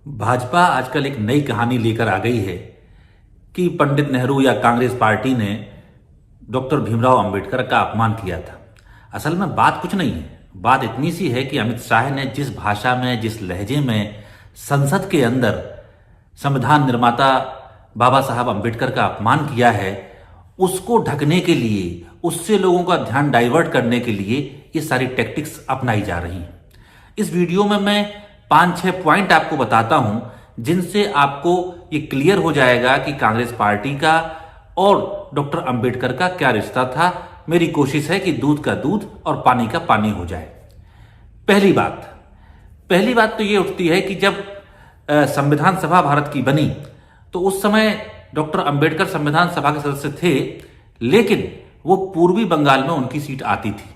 भाजपा आजकल एक नई कहानी लेकर आ गई है कि पंडित नेहरू या कांग्रेस पार्टी ने डॉक्टर भीमराव अंबेडकर का अपमान किया था। असल में बात कुछ नहीं है, बात इतनी सी है कि अमित शाह ने जिस भाषा में, जिस लहजे में संसद के अंदर संविधान निर्माता बाबा साहब अंबेडकर का अपमान किया है, उसको ढकने के लिए, उससे लोगों का ध्यान डाइवर्ट करने के लिए ये सारी टैक्टिक्स अपनाई जा रही हैं। इस वीडियो में मैं 5-6 पॉइंट आपको बताता हूं जिनसे आपको ये क्लियर हो जाएगा कि कांग्रेस पार्टी का और डॉक्टर अंबेडकर का क्या रिश्ता था। मेरी कोशिश है कि दूध का दूध और पानी का पानी हो जाए। पहली बात तो ये उठती है कि जब संविधान सभा भारत की बनी तो उस समय डॉक्टर अंबेडकर संविधान सभा के सदस्य थे, लेकिन वो पूर्वी बंगाल में उनकी सीट आती थी।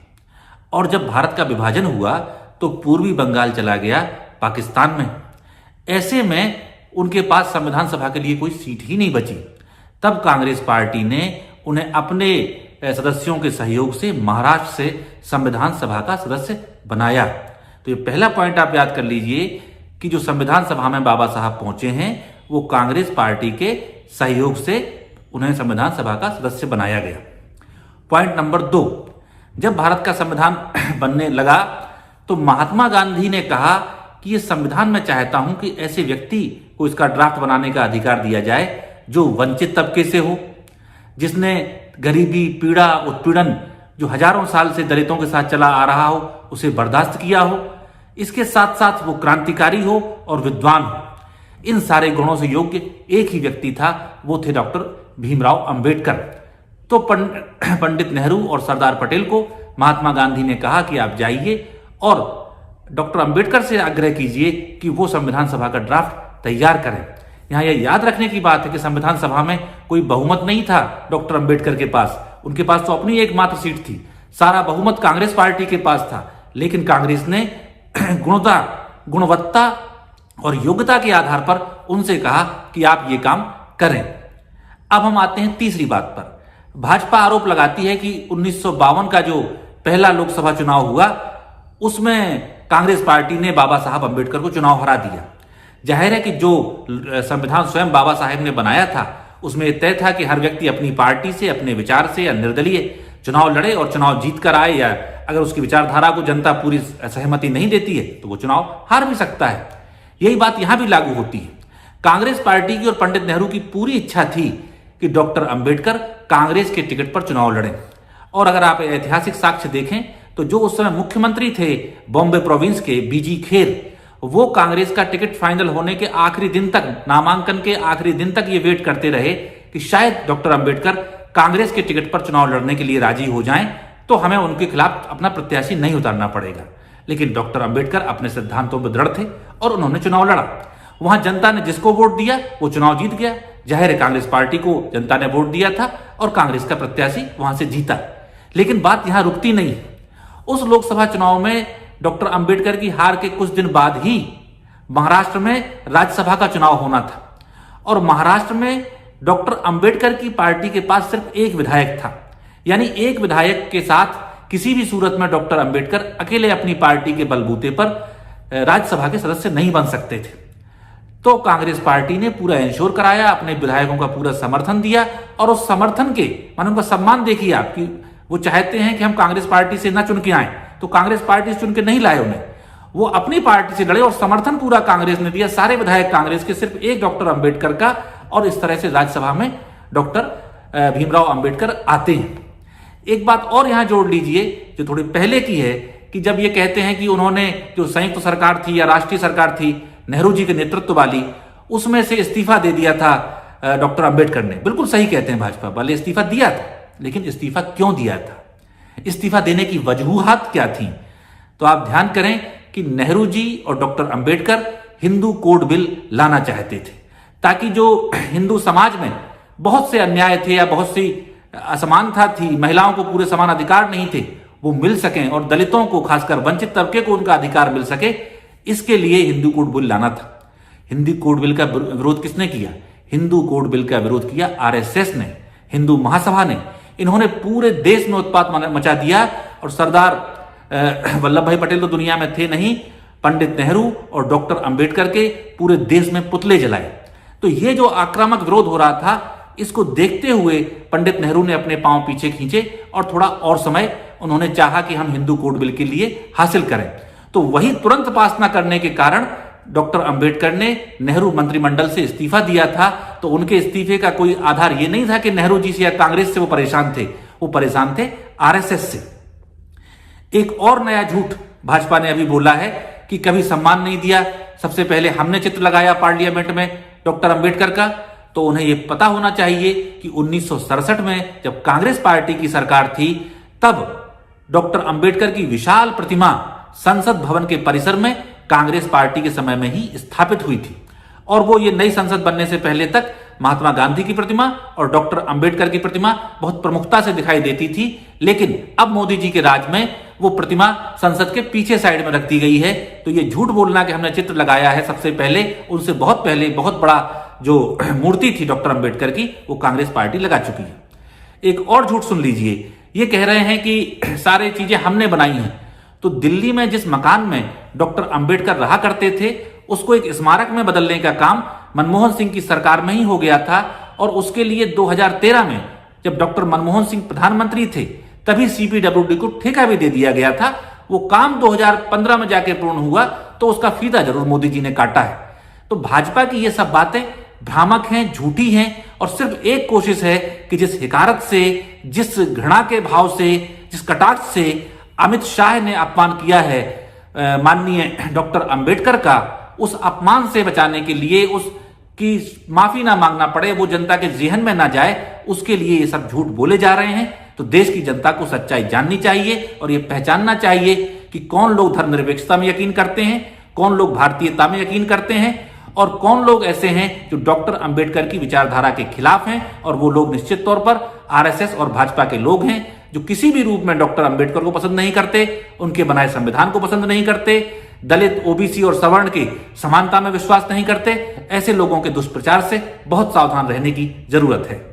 और जब भारत का विभाजन हुआ तो पूर्वी बंगाल चला गया पाकिस्तान में। ऐसे में उनके पास संविधान सभा के लिए कोई सीट ही नहीं बची। तब कांग्रेस पार्टी ने उन्हें अपने सदस्यों के सहयोग से महाराष्ट्र से संविधान सभा का सदस्य बनाया। तो ये पहला पॉइंट आप याद कर लीजिए कि जो संविधान सभा में बाबा साहब पहुंचे हैं वो कांग्रेस पार्टी के सहयोग से उन्हें संविधान सभा का सदस्य बनाया गया। पॉइंट नंबर 2, जब भारत का संविधान बनने लगा तो महात्मा गांधी ने कहा कि ये संविधान मैं चाहता हूं कि ऐसे व्यक्ति को इसका ड्राफ्ट बनाने का अधिकार दिया जाए जो वंचित तबके से हो, जिसने गरीबी, पीड़ा, उत्पीड़न जो हजारों साल से दलितों के साथ चला आ रहा हो उसे बर्दाश्त किया हो। इसके साथ साथ वो क्रांतिकारी हो और विद्वान हो। इन सारे गुणों से योग्य एक ही व्यक्ति था, वो थे डॉक्टर भीमराव अंबेडकर। तो पंडित नेहरू और सरदार पटेल को महात्मा गांधी ने कहा कि आप जाइए और डॉक्टर अंबेडकर से आग्रह कीजिए कि वो संविधान सभा का ड्राफ्ट तैयार करें। यहां यह याद रखने की बात है कि संविधान सभा में कोई बहुमत नहीं था डॉक्टर अंबेडकर के पास। उनके पास तो अपनी एकमात्र सीट थी, सारा बहुमत कांग्रेस पार्टी के पास था। लेकिन कांग्रेस ने गुणवत्ता और योग्यता के आधार पर उनसे कहा कि आप ये काम करें। अब हम आते हैं तीसरी बात पर। भाजपा आरोप लगाती है कि 1952 का जो पहला लोकसभा चुनाव हुआ उसमें कांग्रेस पार्टी ने बाबा साहब अंबेडकर को चुनाव हरा दिया। जाहिर है कि जो संविधान स्वयं बाबा साहब ने बनाया था उसमें तय था कि हर व्यक्ति अपनी पार्टी से, अपने विचार से या निर्दलीय चुनाव लड़े और चुनाव जीत कर आए, या अगर उसकी विचारधारा को जनता पूरी सहमति नहीं देती है तो वो चुनाव हार भी सकता है। यही बात यहां भी लागू होती है। कांग्रेस पार्टी की और पंडित नेहरू की पूरी इच्छा थी कि डॉक्टर अंबेडकर कांग्रेस के टिकट पर चुनाव लड़ें। और अगर आप ऐतिहासिक साक्ष्य देखें तो जो उस समय मुख्यमंत्री थे बॉम्बे प्रोविंस के, बीजी खेर, वो कांग्रेस का टिकट फाइनल होने के आखिरी दिन तक, नामांकन के आखिरी दिन तक ये वेट करते रहे कि शायद डॉक्टर अंबेडकर कांग्रेस के टिकट पर चुनाव लड़ने के लिए राजी हो जाएं तो हमें उनके खिलाफ अपना प्रत्याशी नहीं उतारना पड़ेगा। लेकिन डॉक्टर अंबेडकर अपने सिद्धांतों पर दृढ़ थे और उन्होंने चुनाव लड़ा। वहां जनता ने जिसको वोट दिया वो चुनाव जीत गया। जाहिर है कांग्रेस पार्टी को जनता ने वोट दिया था और कांग्रेस का प्रत्याशी वहां से जीता। लेकिन बात यहां रुकती नहीं। उस लोकसभा चुनाव में डॉक्टर अंबेडकर की हार के कुछ दिन बाद ही महाराष्ट्र में राज्यसभा का चुनाव होना था और महाराष्ट्र में डॉक्टर अंबेडकर की पार्टी के पास सिर्फ एक विधायक था। यानी एक विधायक के साथ किसी भी सूरत में डॉक्टर अंबेडकर अकेले अपनी पार्टी के बलबूते पर राज्यसभा के सदस्य नहीं बन सकते थे। तो कांग्रेस पार्टी ने पूरा इंश्योर कराया, अपने विधायकों का पूरा समर्थन दिया और उस समर्थन के माने उनका सम्मान देखिए आप कि वो चाहते हैं कि हम कांग्रेस पार्टी से ना चुन के आए, तो कांग्रेस पार्टी से चुन के नहीं लाए उन्हें, वो अपनी पार्टी से लड़े और समर्थन पूरा कांग्रेस ने दिया। सारे विधायक कांग्रेस के, सिर्फ एक डॉक्टर अंबेडकर का, और इस तरह से राज्यसभा में डॉक्टर भीमराव अंबेडकर आते हैं। एक बात और यहां जोड़ लीजिए जो थोड़ी पहले की है कि जब ये कहते हैं कि उन्होंने जो संयुक्त सरकार थी या राष्ट्रीय सरकार थी नेहरू जी के नेतृत्व वाली, उसमें से इस्तीफा दे दिया था डॉक्टर अंबेडकर ने। बिल्कुल सही कहते हैं भाजपा वाले, इस्तीफा दिया था। लेकिन इस्तीफा क्यों दिया था, इस्तीफा देने की वजूहात क्या थी? तो आप ध्यान करें कि नेहरू जी और doctor Ambedkar Hindu code bill लाना चाहते थे ताकि जो हिंदू समाज में बहुत से अन्याय थे या बहुत सी असमानता थी, महिलाओं को पूरे समान अधिकार नहीं थे, वो मिल सकें और दलितों को, खासकर वंचित तबके को उनका अधिकार मिल सके। इसके लिए हिंदू कोड बिल लाना था। हिंदू कोड बिल का विरोध किसने किया? हिंदू कोड बिल का विरोध किया आरएसएस ने, हिंदू महासभा ने। इन्होंने पूरे देश में उत्पात मचा दिया और सरदार वल्लभ भाई पटेल तो दुनिया में थे नहीं, पंडित नेहरू और डॉक्टर अंबेडकर के पूरे देश में पुतले जलाए। तो ये जो आक्रामक विरोध हो रहा था, इसको देखते हुए पंडित नेहरू ने अपने पांव पीछे खींचे और थोड़ा और समय उन्होंने चाहा कि हम हिंदू कोड बिल के लिए हासिल करें। तो वही तुरंत पास न करने के कारण डॉक्टर अंबेडकर ने नेहरू मंत्रिमंडल से इस्तीफा दिया था। तो उनके इस्तीफे का कोई आधार ये नहीं था कि नेहरू जी से या कांग्रेस से वो परेशान थे, वो परेशान थे आरएसएस से। एक और नया झूठ भाजपा ने अभी बोला है कि कभी सम्मान नहीं दिया। सबसे पहले हमने चित्र लगाया पार्लियामेंट में डॉक्टर अंबेडकर का। तो उन्हें यह पता होना चाहिए कि 1967 में जब कांग्रेस पार्टी की सरकार थी, तब डॉक्टर अंबेडकर की विशाल प्रतिमा संसद भवन के परिसर में कांग्रेस पार्टी के समय में ही स्थापित हुई थी। और वो ये नई संसद बनने से पहले तक महात्मा गांधी की प्रतिमा और डॉक्टर अंबेडकर की प्रतिमा बहुत प्रमुखता से दिखाई देती थी। लेकिन अब मोदी जी के राज में वो प्रतिमा संसद के पीछे साइड में रख दी गई है। तो ये झूठ बोलना कि हमने चित्र लगाया है, सबसे पहले उनसे बहुत पहले बहुत बड़ा जो मूर्ति थी डॉक्टर अंबेडकर की, वो कांग्रेस पार्टी लगा चुकी है। एक और झूठ सुन लीजिए, ये कह रहे हैं कि सारी चीजें हमने बनाई हैं। तो दिल्ली में जिस मकान में डॉक्टर अंबेडकर रहा करते थे, उसको एक स्मारक में बदलने का काम मनमोहन सिंह की सरकार में ही हो गया था। और उसके लिए 2013 में जब डॉक्टर मनमोहन सिंह प्रधानमंत्री थे, तभी सीपीडब्ल्यूडी को ठेका भी दे दिया गया था। वो काम 2015 में जाके पूर्ण हुआ, तो उसका फीता जरूर मोदी जी ने काटा है। तो भाजपा की ये सब बातें भ्रामक हैं, झूठी हैं, और सिर्फ एक कोशिश है कि जिस हिकारत से, जिस घृणा के भाव से, जिस कटाक्ष से अमित शाह ने अपमान किया है माननीय डॉक्टर अंबेडकर का, उस अपमान से बचाने के लिए, उसकी माफी ना मांगना पड़े, वो जनता के जेहन में ना जाए, उसके लिए ये सब झूठ बोले जा रहे हैं। तो देश की जनता को सच्चाई जाननी चाहिए और ये पहचानना चाहिए कि कौन लोग धर्मनिरपेक्षता में यकीन करते हैं, कौन लोग भारतीयता में यकीन करते हैं, और कौन लोग ऐसे हैं जो डॉक्टर अंबेडकर की विचारधारा के खिलाफ हैं। और वो लोग निश्चित तौर पर आरएसएस और भाजपा के लोग हैं जो किसी भी रूप में डॉक्टर अंबेडकर को पसंद नहीं करते, उनके बनाए संविधान को पसंद नहीं करते, दलित, ओबीसी और सवर्ण की समानता में विश्वास नहीं करते। ऐसे लोगों के दुष्प्रचार से बहुत सावधान रहने की जरूरत है।